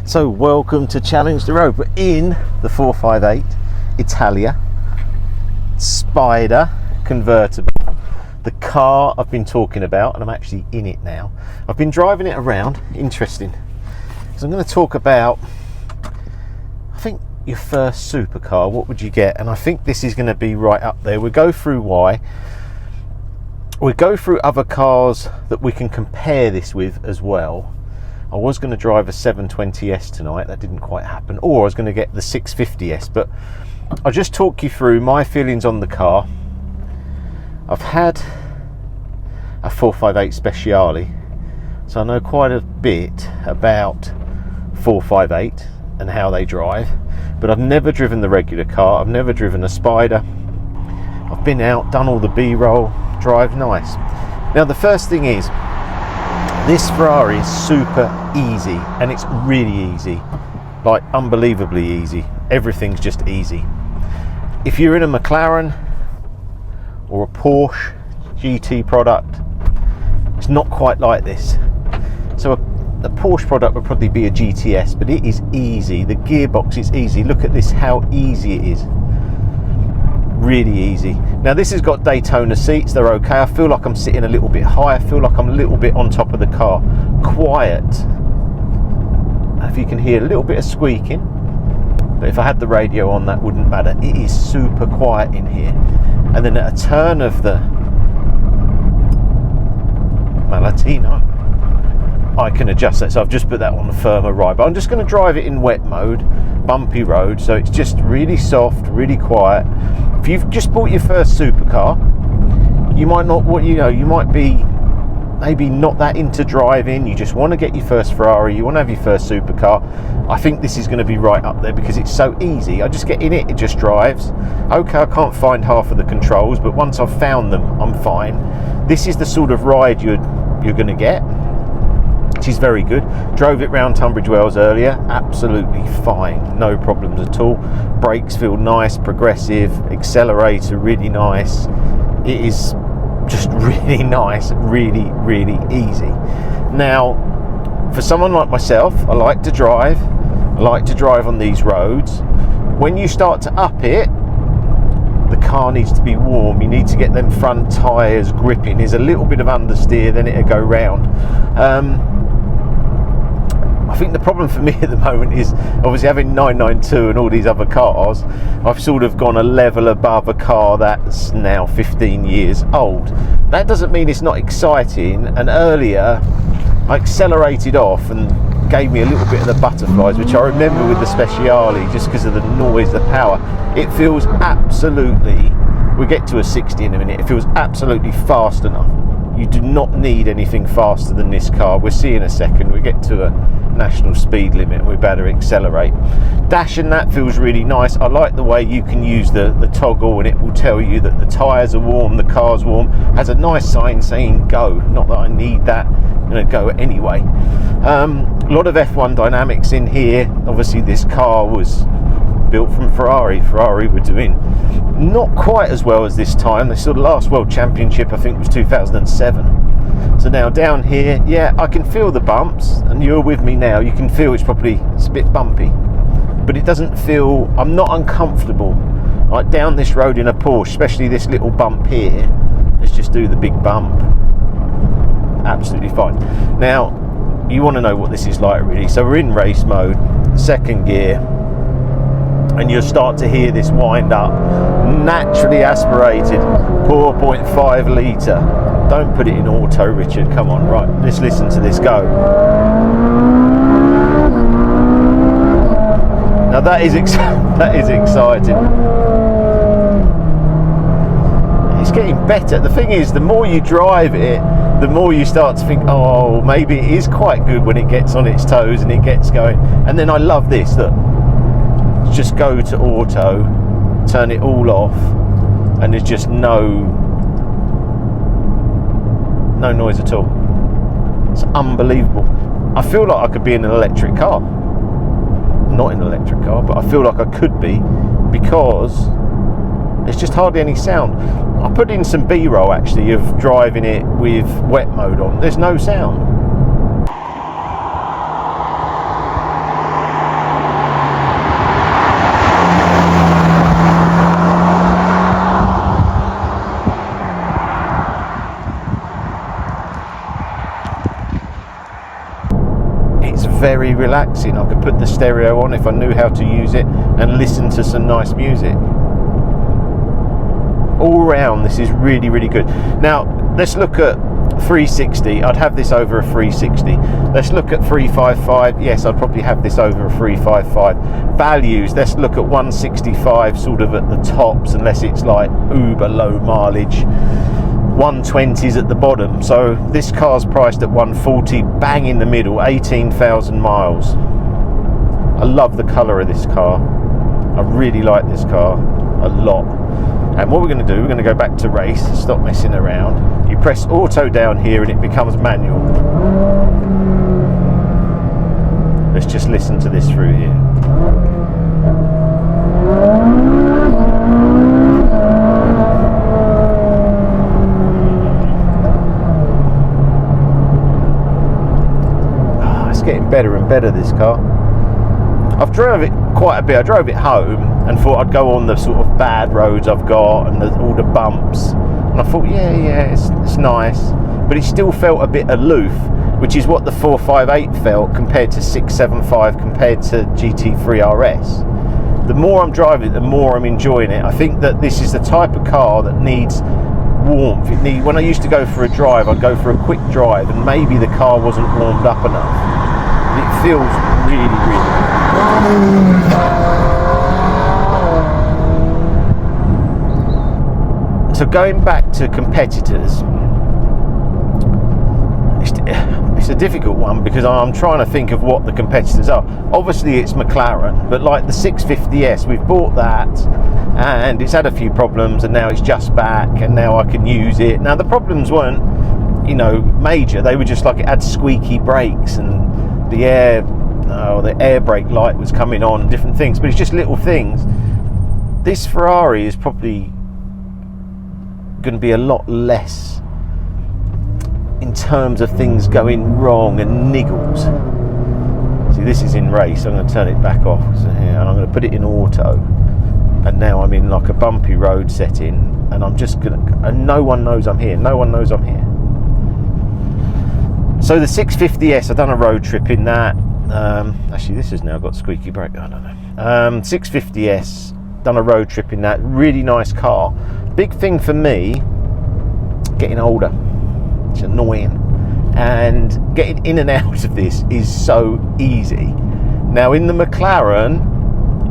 So welcome to Challenge the Road. We're in the 458 Italia Spider convertible, the car I've been talking about, and I'm actually in it now. I've been driving it around. Interesting, so I'm going to talk about, I think, your first supercar. What would you get? And I think this is going to be right up there. We'll go through why. We'll go through other cars that we can compare this with as well. I was going to drive a 720S tonight, that didn't quite happen, or I was going to get the 650S, but I'll just talk you through my feelings on the car. I've had a 458 Speciale, so I know quite a bit about 458 and how they drive, but I've never driven the regular car. I've never driven a Spider. I've been out, done all the B-roll, drive nice. Now the first thing is, this Ferrari is super easy, and it's really easy, like unbelievably easy. Everything's just easy. If you're in a Mclaren or a Porsche GT product, it's not quite like this. So a Porsche product would probably be a GTS, but it is easy. The gearbox is easy. Look at this, how easy it is. Really easy. Now this has got Daytona seats, they're okay. I feel like I'm sitting a little bit high. I feel like I'm a little bit on top of the car. Quiet. If you can hear a little bit of squeaking, but if I had the radio on, that wouldn't matter. It is super quiet in here. And then at a turn of the Malatino, I can adjust that. So I've just put that on the firmer ride, but I'm just going to drive it in wet mode, bumpy road, so it's just really soft, really quiet. If you've just bought your first supercar, you might not, you might be maybe not that into driving. You just want to get your first Ferrari, you want to have your first supercar. I think this is going to be right up there because it's so easy. I just get in it, it just drives. Okay, I can't find half of the controls, but once I've found them, I'm fine. This is the sort of ride you're going to get, which is very good. Drove it round Tunbridge Wells earlier, absolutely fine, no problems at all. Brakes feel nice, progressive, accelerator really nice. It is just really nice, really easy. Now for someone like myself, I like to drive on these roads. When you start to up it, the car needs to be warm. You need to get them front tyres gripping. There's a little bit of understeer, then it'll go round. I think the problem for me at the moment is obviously having 992 and all these other cars, I've sort of gone a level above a car that's now 15 years old. That doesn't mean it's not exciting, and earlier I accelerated off and gave me a little bit of the butterflies, which I remember with the Speciale, just because of the noise, the power. It feels absolutely, we'll get to a 60 in a minute, it feels absolutely fast enough. You do not need anything faster than this car. We'll see in a second. We get to a national speed limit and we better accelerate. Dashing that feels really nice. I like the way you can use the toggle and it will tell you that the tyres are warm, the car's warm. Has a nice sign saying go. Not that I need that. I'm going to go anyway. A lot of F1 dynamics in here. Obviously this car was built from Ferrari. Ferrari were doing not quite as well as this time. They saw the last World Championship, I think, was 2007. So now down here, yeah, I can feel the bumps, and you're with me now. You can feel it's a bit bumpy, but it doesn't feel, I'm not uncomfortable. Like down this road in a Porsche, especially this little bump here, let's just do the big bump. Absolutely fine. Now, you want to know what this is like really. So we're in race mode, second gear, and you'll start to hear this wind up. Naturally aspirated 4.5 litre. Don't put it in auto, Richard. Come on, right, let's listen to this go. Now that is exciting. It's getting better. The thing is, the more you drive it, the more you start to think, oh, maybe it is quite good when it gets on its toes and it gets going. And then I love this, look. Just go to auto, turn it all off, and there's just no noise at all. It's unbelievable. I feel like I could be in an electric car. Not in an electric car, but I feel like I could be, because there's just hardly any sound. I put in some B-roll actually of driving it with wet mode on. There's no sound. very relaxing. I could put the stereo on if I knew how to use it and listen to some nice music. All round, this is really, really good. Now, let's look at 360. I'd have this over a 360. Let's look at 355. Yes, I'd probably have this over a 355. Values, let's look at 165 sort of at the tops, unless it's like uber low mileage. 120s at the bottom. So this car's priced at 140, bang in the middle, 18,000 miles. I love the colour of this car. I really like this car a lot. And what we're going to do, we're going to go back to race, stop messing around. You press auto down here and it becomes manual. Let's just listen to this through here. Oh, it's getting better and better, this car. I've drove it quite a bit. I drove it home and thought I'd go on the sort of bad roads I've got and all the bumps, and I thought yeah it's nice, but it still felt a bit aloof, which is what the 458 felt compared to 675 compared to GT3 RS. The more I'm driving it, the more I'm enjoying it. I think that this is the type of car that needs warmth. When I used to go for a drive, I'd go for a quick drive and maybe the car wasn't warmed up enough. It feels really good. So going back to competitors, it's a difficult one because I'm trying to think of what the competitors are. Obviously it's McLaren, but like the 650S, we've bought that and it's had a few problems and now it's just back and now I can use it. Now the problems weren't, you know, major. They were just like it had squeaky brakes and the air brake light was coming on, different things, but it's just little things. This Ferrari is probably going to be a lot less in terms of things going wrong and niggles. See, this is in race. I'm going to turn it back off and I'm going to put it in auto, and now I'm in like a bumpy road setting, and I'm just going to, and no one knows I'm here. No one knows I'm here. So the 650S, I've done a road trip in that. Actually, this has now got squeaky brake. I don't know. 650S, done a road trip in that. Really nice car. Big thing for me, getting older. It's annoying, and getting in and out of this is so easy. Now in the McLaren,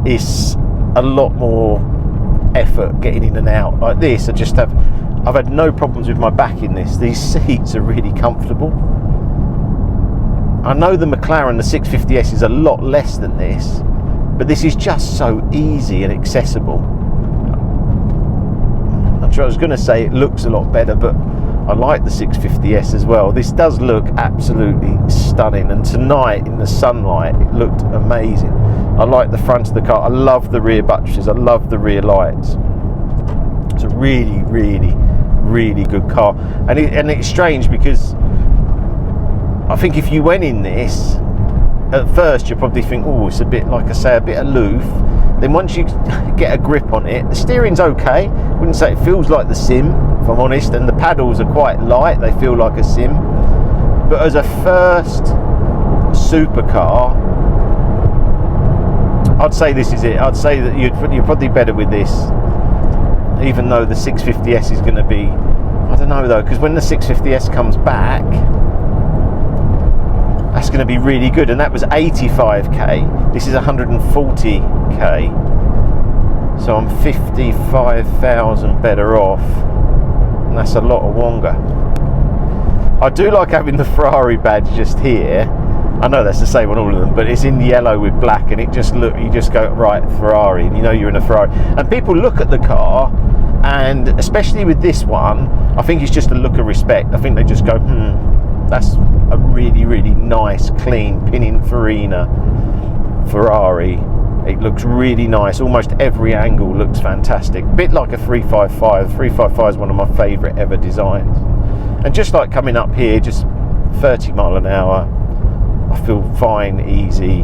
it's a lot more effort getting in and out. Like this, I've had no problems with my back in this. These seats are really comfortable. I know the McLaren, the 650S, is a lot less than this, but this is just so easy and accessible. I was going to say it looks a lot better, but I like the 650S as well. This does look absolutely stunning, and tonight in the sunlight it looked amazing. I like the front of the car. I love the rear buttresses. I love the rear lights. It's a really, really, really good car, and it's strange because I think if you went in this, at first you'll probably think, oh, it's a bit, like I say, a bit aloof. Then once you get a grip on it, the steering's okay. I wouldn't say it feels like the Sim, if I'm honest, and the paddles are quite light. They feel like a Sim. But as a first supercar, I'd say this is it. I'd say that you're probably better with this, even though the 650S is going to be, I don't know though, because when the 650S comes back, that's going to be really good, and that was 85k. This is 140k, so I'm 55,000 better off, and that's a lot of Wonga. I do like having the Ferrari badge just here. I know that's the same on all of them, but it's in yellow with black, and you just go, right, Ferrari, and you know you're in a Ferrari. And people look at the car, and especially with this one, I think it's just a look of respect. I think they just go, that's a really, really nice, clean Pininfarina Ferrari. It looks really nice. Almost every angle looks fantastic. Bit like a 355. 355 is one of my favourite ever designs. And just like coming up here, just 30 mile an hour, I feel fine, easy.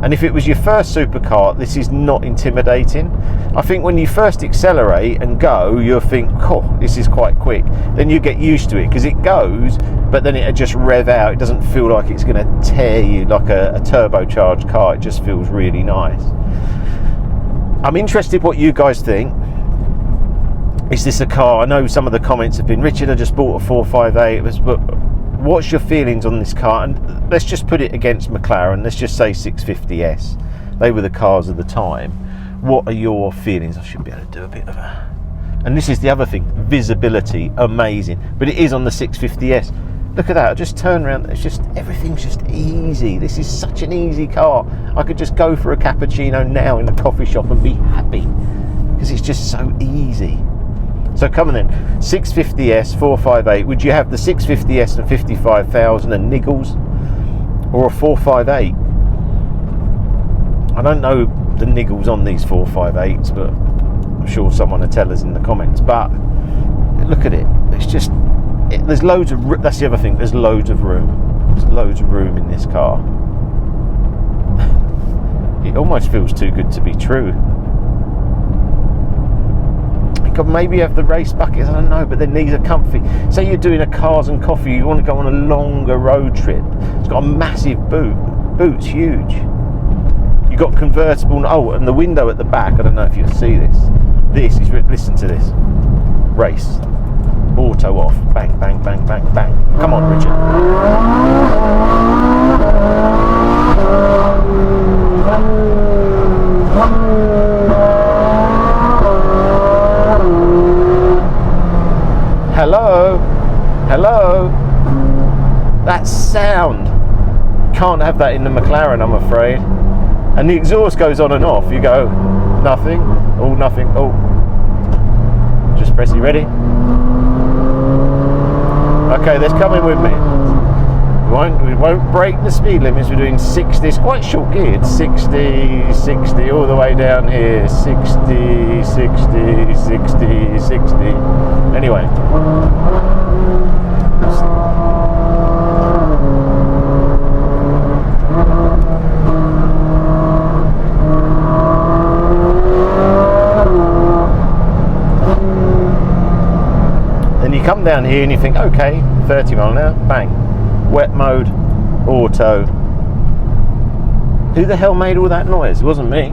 And if it was your first supercar, this is not intimidating. I think when you first accelerate and go, you'll think, oh, this is quite quick. Then you get used to it because it goes, but then it'll just rev out. It doesn't feel like it's going to tear you like a turbocharged car. It just feels really nice. I'm interested what you guys think. Is this a car? I know some of the comments have been, Richard, I just bought a 458. But what's your feelings on this car? And let's just put it against McLaren. Let's just say 650S. They were the cars of the time. What are your feelings? I should be able to do a bit of a... And this is the other thing. Visibility, amazing. But it is on the 650S. Look at that. I just turn around. It's just, everything's just easy. This is such an easy car. I could just go for a cappuccino now in the coffee shop and be happy. Because it's just so easy. So come on then, 650S, 458, would you have the 650S and 55,000 and niggles, or a 458? I don't know the niggles on these 458s, but I'm sure someone will tell us in the comments. But look at it, it's just, there's loads of, that's the other thing, there's loads of room. There's loads of room in this car. It almost feels too good to be true. God, maybe you have the race buckets, I don't know, but then these are comfy. Say you're doing a cars and coffee, you want to go on a longer road trip. It's got a massive boot. Boot's huge. You've got convertible, oh, and the window at the back, I don't know if you'll see this. This is, listen to this. Race. Auto off. Bang, bang, bang, bang, bang. Come on, Richard. Hello, hello. That sound. Can't have that in the McLaren, I'm afraid. And the exhaust goes on and off. You go, nothing, oh, nothing, oh. Just press it, ready? Okay, let's come in with me. We won't break the speed limits. We're doing 60. It's quite short geared. 60, 60, all the way down here. 60, 60, 60, 60. Anyway. Then you come down here and you think, okay, 30 mile an hour, bang. Wet mode, auto. Who the hell made all that noise? It wasn't me.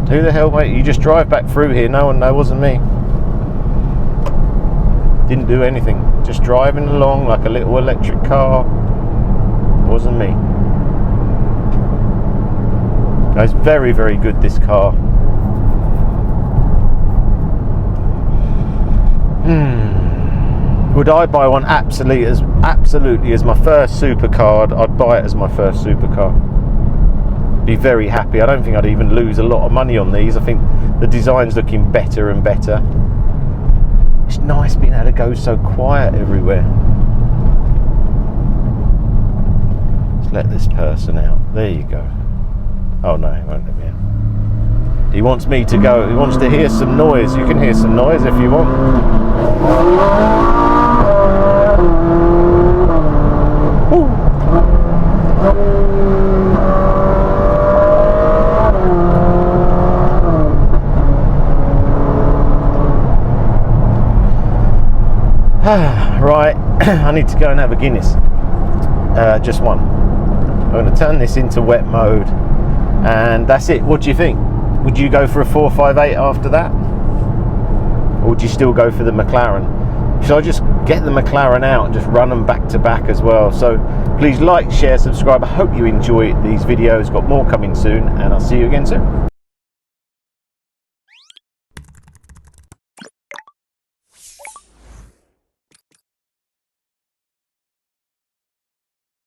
Who the hell made? You just drive back through here. No one, it wasn't me. Didn't do anything. Just driving along like a little electric car. Wasn't me. It's very, very good, this car. Would I buy one? Absolutely, as my first supercar. I'd buy it as my first supercar. Be very happy. I don't think I'd even lose a lot of money on these. I think the design's looking better and better. It's nice being able to go so quiet everywhere. Let's let this person out. There you go. Oh no, he won't let me out. He wants me to go. He wants to hear some noise. You can hear some noise if you want. Right, I need to go and have a Guinness. Just one. I'm going to turn this into wet mode, and that's it. What do you think? Would you go for a 458 after that? Or would you still go for the McLaren? Should I just get the McLaren out and just run them back to back as well? So please like, share, subscribe. I hope you enjoy these videos. Got more coming soon, and I'll see you again soon.